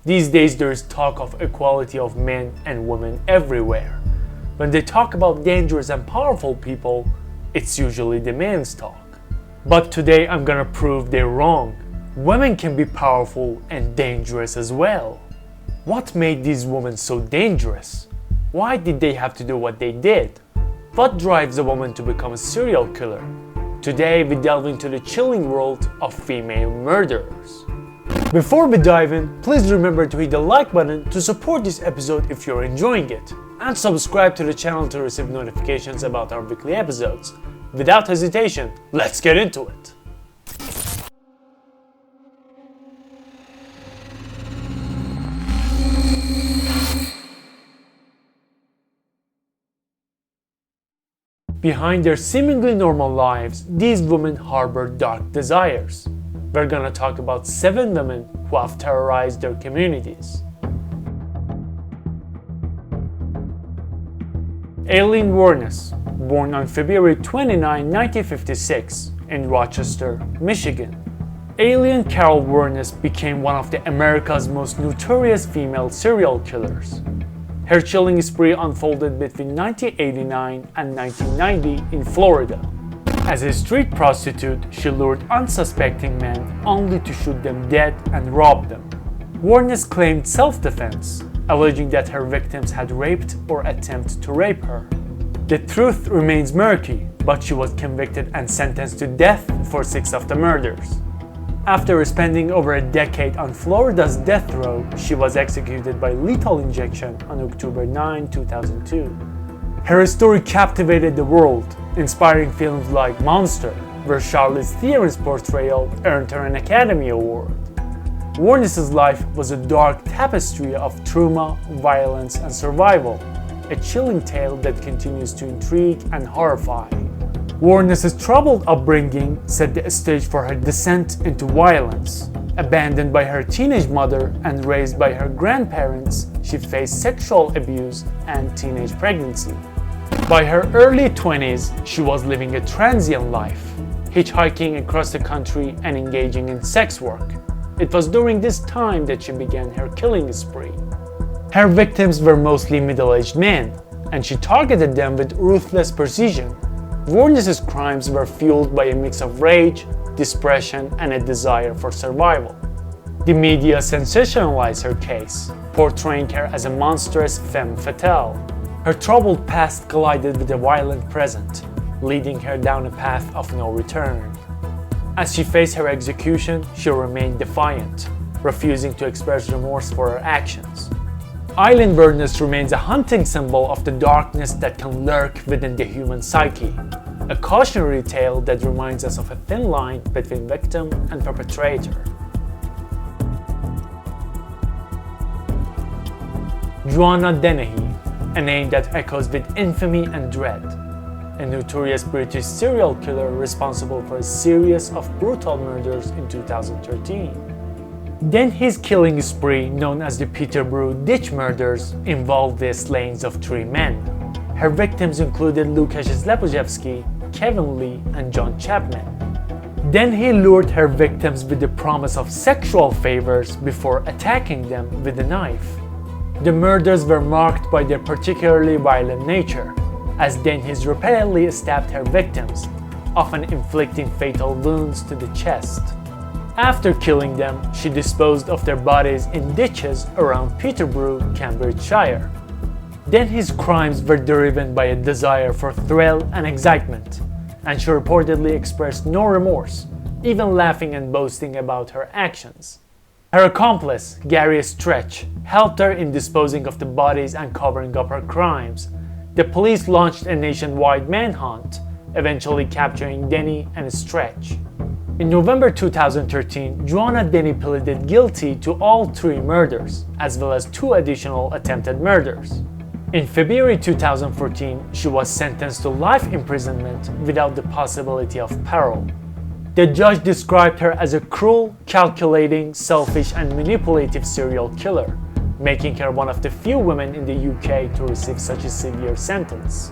These days there is talk of equality of men and women everywhere. When they talk about dangerous and powerful people, it's usually the men's talk. But today I'm gonna prove they're wrong. Women can be powerful and dangerous as well. What made these women so dangerous? Why did they have to do what they did? What drives a woman to become a serial killer? Today we delve into the chilling world of female murderers. Before we dive in, please remember to hit the like button to support this episode if you're enjoying it, and subscribe to the channel to receive notifications about our weekly episodes. Without hesitation, let's get into it. Behind their seemingly normal lives, these women harbor dark desires. We're gonna talk about 7 women who have terrorized their communities. Aileen Wuornos, born on February 29, 1956 in Rochester, Michigan. Aileen Carol Wuornos became one of America's most notorious female serial killers. Her chilling spree unfolded between 1989 and 1990 in Florida. As a street prostitute, she lured unsuspecting men only to shoot them dead and rob them. Wuornos claimed self-defense, alleging that her victims had raped or attempted to rape her. The truth remains murky, but she was convicted and sentenced to death for 6 of the murders. After spending over a decade on Florida's death row, she was executed by lethal injection on October 9, 2002. Her story captivated the world, inspiring films like Monster, where Charlize Theron's portrayal earned her an Academy Award. Wuornos' life was a dark tapestry of trauma, violence, and survival, a chilling tale that continues to intrigue and horrify. Wuornos' troubled upbringing set the stage for her descent into violence. Abandoned by her teenage mother and raised by her grandparents, she faced sexual abuse and teenage pregnancy. By her early 20s, she was living a transient life, hitchhiking across the country and engaging in sex work. It was during this time that she began her killing spree. Her victims were mostly middle-aged men, and she targeted them with ruthless precision. Wuornos' crimes were fueled by a mix of rage, depression, and a desire for survival. The media sensationalized her case, portraying her as a monstrous femme fatale. Her troubled past collided with a violent present, leading her down a path of no return. As she faced her execution, she remained defiant, refusing to express remorse for her actions. Aileen Wuornos remains a haunting symbol of the darkness that can lurk within the human psyche, a cautionary tale that reminds us of a thin line between victim and perpetrator. Joanna Dennehy, a name that echoes with infamy and dread, a notorious British serial killer responsible for a series of brutal murders in 2013. Dennehy's killing spree, known as the Peterborough Ditch Murders, involved the slayings of 3 men. Her victims included Łukasz Zlepojewski, Kevin Lee, and John Chapman. Dennehy lured her victims with the promise of sexual favors before attacking them with a knife. The murders were marked by their particularly violent nature, as Dennehy repeatedly stabbed her victims, often inflicting fatal wounds to the chest. After killing them, she disposed of their bodies in ditches around Peterborough, Cambridgeshire. Dennehy's crimes were driven by a desire for thrill and excitement, and she reportedly expressed no remorse, even laughing and boasting about her actions. Her accomplice, Gary Stretch, helped her in disposing of the bodies and covering up her crimes. The police launched a nationwide manhunt, eventually capturing Dennehy and Stretch. In November 2013, Joanna Dennehy pleaded guilty to all 3 murders, as well as 2 additional attempted murders. In February 2014, she was sentenced to life imprisonment without the possibility of parole. The judge described her as a cruel, calculating, selfish, and manipulative serial killer, making her one of the few women in the UK to receive such a severe sentence.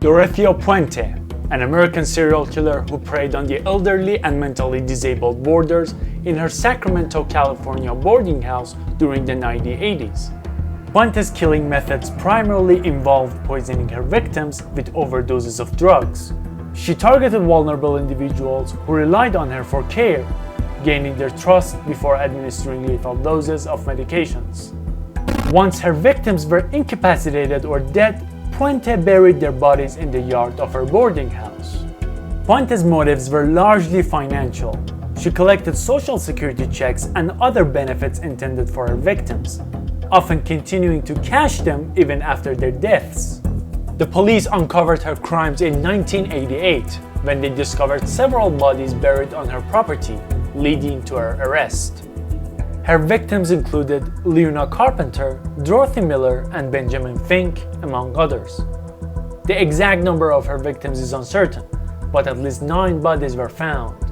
Dorothea Puente, an American serial killer who preyed on the elderly and mentally disabled boarders in her Sacramento, California boarding house during the 1980s. Puente's killing methods primarily involved poisoning her victims with overdoses of drugs. She targeted vulnerable individuals who relied on her for care, gaining their trust before administering lethal doses of medications. Once her victims were incapacitated or dead, Puente buried their bodies in the yard of her boarding house. Puente's motives were largely financial. She collected social security checks and other benefits intended for her victims, often continuing to cash them even after their deaths. The police uncovered her crimes in 1988 when they discovered several bodies buried on her property, leading to her arrest. Her victims included Leona Carpenter, Dorothy Miller, and Benjamin Fink, among others. The exact number of her victims is uncertain, but at least 9 bodies were found.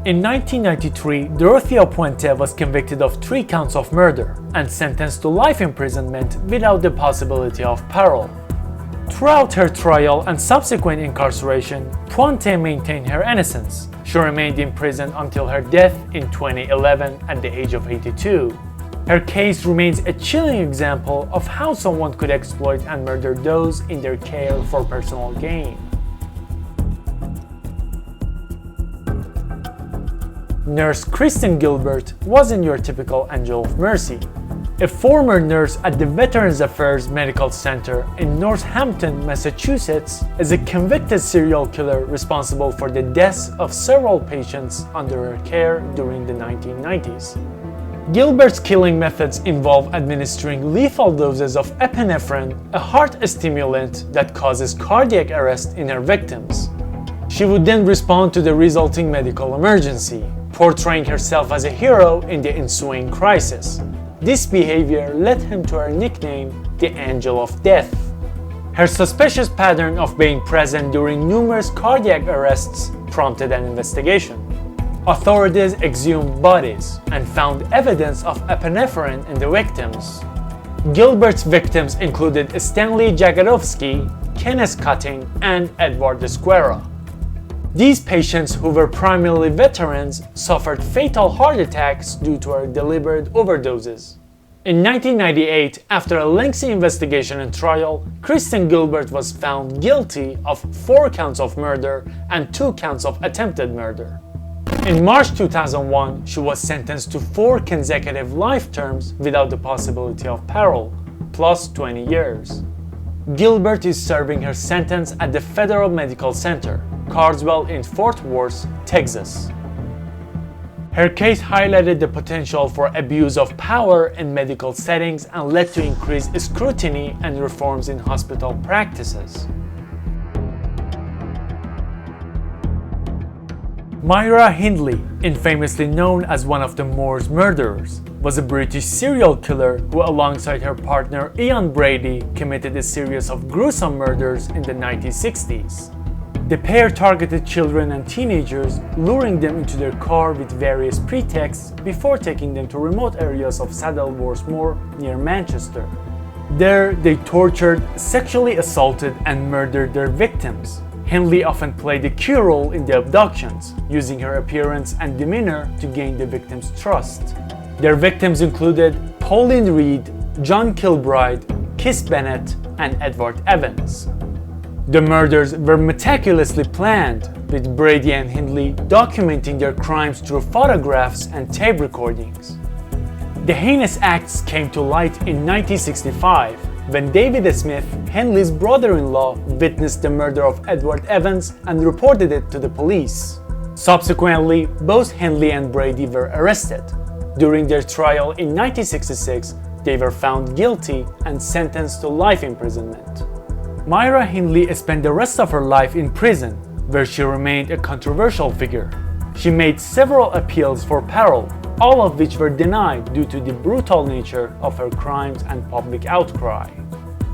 In 1993, Dorothea Puente was convicted of 3 counts of murder and sentenced to life imprisonment without the possibility of parole. Throughout her trial and subsequent incarceration, Puente maintained her innocence. She remained in prison until her death in 2011 at the age of 82. Her case remains a chilling example of how someone could exploit and murder those in their care for personal gain. Nurse Kristen Gilbert wasn't your typical angel of mercy. A former nurse at the Veterans Affairs Medical Center in Northampton, Massachusetts, is a convicted serial killer responsible for the deaths of several patients under her care during the 1990s. Gilbert's killing methods involve administering lethal doses of epinephrine, a heart stimulant that causes cardiac arrest in her victims. She would then respond to the resulting medical emergency, portraying herself as a hero in the ensuing crisis. This behavior led him to her nickname, the Angel of Death. Her suspicious pattern of being present during numerous cardiac arrests prompted an investigation. Authorities exhumed bodies and found evidence of epinephrine in the victims. Gilbert's victims included Stanley Jagodowski, Kenneth Cutting, and Edward Esquera. These patients, who were primarily veterans, suffered fatal heart attacks due to her deliberate overdoses. In 1998, after a lengthy investigation and trial, Kristen Gilbert was found guilty of 4 counts of murder and 2 counts of attempted murder. In March 2001, she was sentenced to 4 consecutive life terms without the possibility of parole, plus 20 years. Gilbert is serving her sentence at the Federal Medical Center, Carswell in Fort Worth, Texas. Her case highlighted the potential for abuse of power in medical settings and led to increased scrutiny and reforms in hospital practices. Myra Hindley, infamously known as one of the Moors murderers, was a British serial killer who, alongside her partner Ian Brady, committed a series of gruesome murders in the 1960s. The pair targeted children and teenagers, luring them into their car with various pretexts before taking them to remote areas of Saddleworth Moor near Manchester. There, they tortured, sexually assaulted, and murdered their victims. Hindley often played a key role in the abductions, using her appearance and demeanor to gain the victims' trust. Their victims included Pauline Reed, John Kilbride, Kiss Bennett, and Edward Evans. The murders were meticulously planned, with Brady and Hindley documenting their crimes through photographs and tape recordings. The heinous acts came to light in 1965 when David Smith, Hindley's brother-in-law, witnessed the murder of Edward Evans and reported it to the police. Subsequently, both Hindley and Brady were arrested. During their trial in 1966, they were found guilty and sentenced to life imprisonment. Myra Hindley spent the rest of her life in prison, where she remained a controversial figure. She made several appeals for parole, all of which were denied due to the brutal nature of her crimes and public outcry.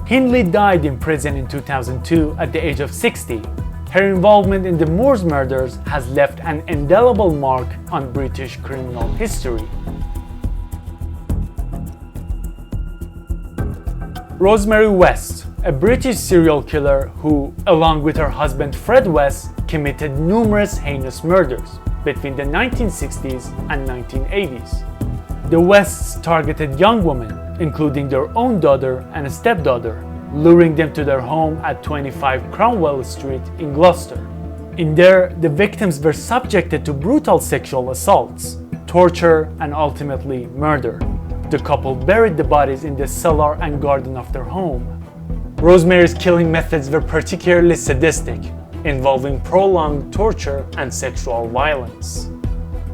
Hindley died in prison in 2002 at the age of 60. Her involvement in the Moors murders has left an indelible mark on British criminal history. Rosemary West a British serial killer who, along with her husband Fred West, committed numerous heinous murders between the 1960s and 1980s. The Wests targeted young women, including their own daughter and a stepdaughter, luring them to their home at 25 Cromwell Street in Gloucester. In there, the victims were subjected to brutal sexual assaults, torture, and ultimately murder. The couple buried the bodies in the cellar and garden of their home. Rosemary's killing methods were particularly sadistic, involving prolonged torture and sexual violence.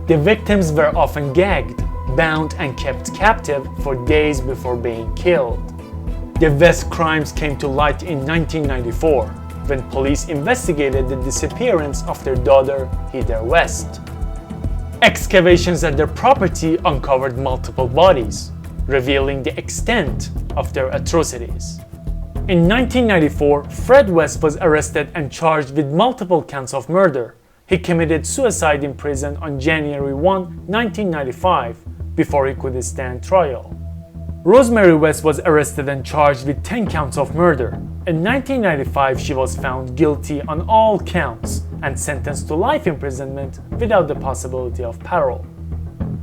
The victims were often gagged, bound, and kept captive for days before being killed. The West crimes came to light in 1994, when police investigated the disappearance of their daughter, Heather West. Excavations at their property uncovered multiple bodies, revealing the extent of their atrocities. In 1994, Fred West was arrested and charged with multiple counts of murder. He committed suicide in prison on January 1, 1995, before he could stand trial. Rosemary West was arrested and charged with 10 counts of murder. In 1995, she was found guilty on all counts and sentenced to life imprisonment without the possibility of parole.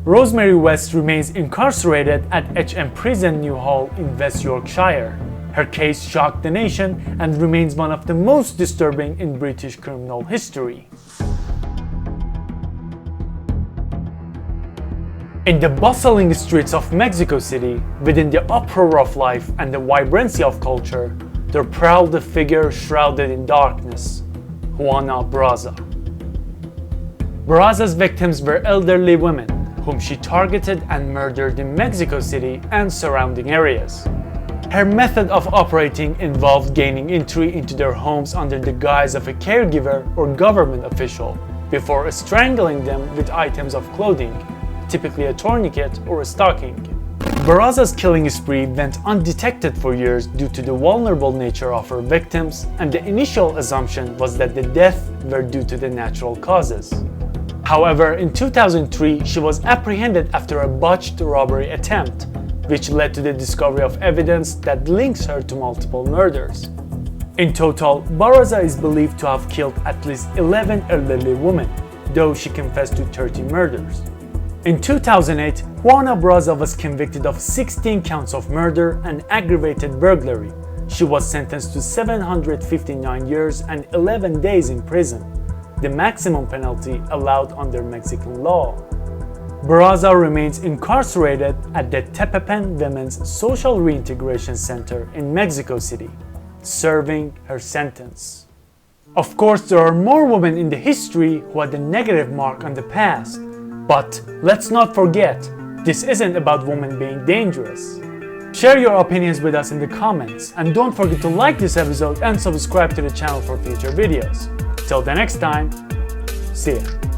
Rosemary West remains incarcerated at HM Prison Newhall in West Yorkshire. Her case shocked the nation and remains one of the most disturbing in British criminal history. In the bustling streets of Mexico City, within the uproar of life and the vibrancy of culture, there prowled a figure shrouded in darkness, Juana Barraza. Barraza's victims were elderly women, whom she targeted and murdered in Mexico City and surrounding areas. Her method of operating involved gaining entry into their homes under the guise of a caregiver or government official, before strangling them with items of clothing, typically a tourniquet or a stocking. Barraza's killing spree went undetected for years due to the vulnerable nature of her victims, and the initial assumption was that the deaths were due to the natural causes. However, in 2003, she was apprehended after a botched robbery attempt, which led to the discovery of evidence that links her to multiple murders. In total, Barraza is believed to have killed at least 11 elderly women, though she confessed to 30 murders. In 2008, Juana Barraza was convicted of 16 counts of murder and aggravated burglary. She was sentenced to 759 years and 11 days in prison, the maximum penalty allowed under Mexican law. Barraza remains incarcerated at the Tepepan Women's Social Reintegration Center in Mexico City, serving her sentence. Of course, there are more women in the history who had a negative mark on the past, but let's not forget, this isn't about women being dangerous. Share your opinions with us in the comments, and don't forget to like this episode and subscribe to the channel for future videos. Till the next time, see ya.